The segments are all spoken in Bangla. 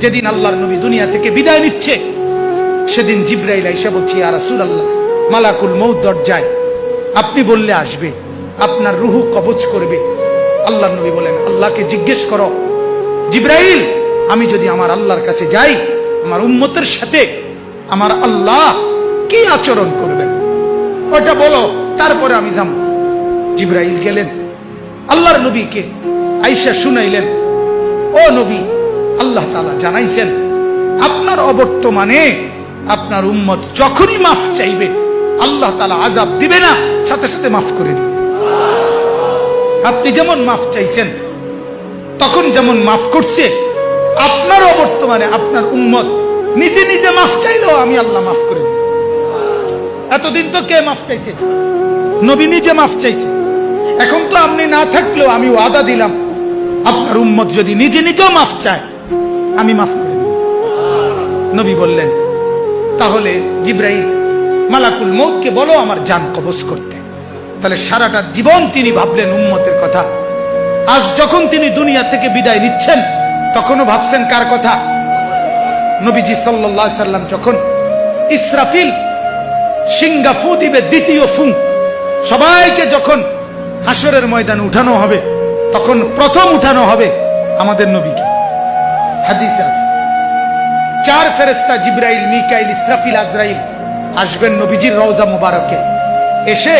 যেদিন আল্লাহর নবী দুনিয়া থেকে বিদায় নিচ্ছে, সেদিন জিবরাইল আইসা বলছে, ইয়া রাসূলুল্লাহ, মালাকুল মউত দরজায়, আপনি বললে আসবে, আপনার রুহু কবজ করবে। আল্লাহর নবী বলেন, আল্লাহকে জিজ্ঞেস করো জিবরাইল, আমি যদি আমার আল্লাহর কাছে যাই, আমার উম্মতের সাথে আমার আল্লাহ কি আচরণ করবেন, ওটা বলো, তারপরে আমি যাব। জিবরাইল গেলেন, আল্লাহর নবীকে আয়েশা শুনাইলেন, ও নবী, আল্লাহ তাআলা জানাইছেন আপনার অবর্তমানে আপনার উম্মত যখনই মাফ চাইবে, আল্লাহ তাআলা আযাব দিবে না, সাথে সাথে মাফ করে দিবে। আপনি যেমন মাফ চাইছেন, তখন যেমন মাফ করছে, আপনার অবর্তমানে আপনার উম্মত নিজে নিজে মাফ চাইলেও আমি আল্লাহ মাফ করে দিই। এতদিন তো কে মাফ চাইছে? নবী নিজে মাফ চাইছে। এখন তো আপনি না থাকলেও আমি ওয়াদা দিলাম, আপনার উম্মত যদি নিজে নিজেও মাফ চায়, আমি মাফ করে দিই। নবী বললেন, তাহলে জিবরাইল, মালাকুল মউতকে বলো আমার জান কবজ করতে। তাহলে সারাটা জীবন তিনি ভাবলেন উম্মতের কথা। আজ যখন তিনি দুনিয়া থেকে বিদায় নিচ্ছেন, তখনও ভাবছেন কার কথা? নবীজি সাল্লাল্লাহু আলাইহি সাল্লাম যখন ইসরাফিল সিংহা ফু দিবে, দ্বিতীয় ফু, সবাইকে যখন হাসরের ময়দানে উঠানো হবে, তখন প্রথম উঠানো হবে আমাদের নবীকে। হাদিসে আছে, 4 ফেরেশতা জিবরাইল, মিকাইল, ইসরাফিল, আজরাইল আসবেন নবীজির রওজা মুবারকে। এসে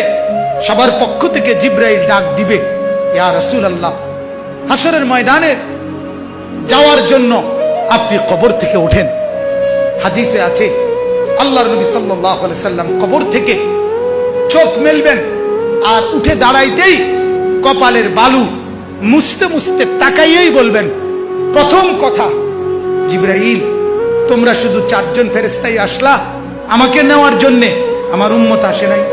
সবার পক্ষ থেকে জিবরাইল ডাক দিবে, ইয়া রাসূলুল্লাহ, হাসরের ময়দানে যাওয়ার জন্য আপনি কবর থেকে ওঠেন। হাদিসে আছে, আল্লাহর নবী সাল্লাল্লাহু আলাইহি সাল্লাম কবর থেকে চোখ মেলবেন, আর উঠে দাঁড়াইতেই কপালের বালু মুছতে মুছতে তাকাইয়েই বলবেন, প্রথম কথা, জিবরাইল, তোমরা শুধু 4 জন ফেরেশতাই আসলা আমাকে নেওয়ার জন্যে, আমার উম্মত আসে নাই।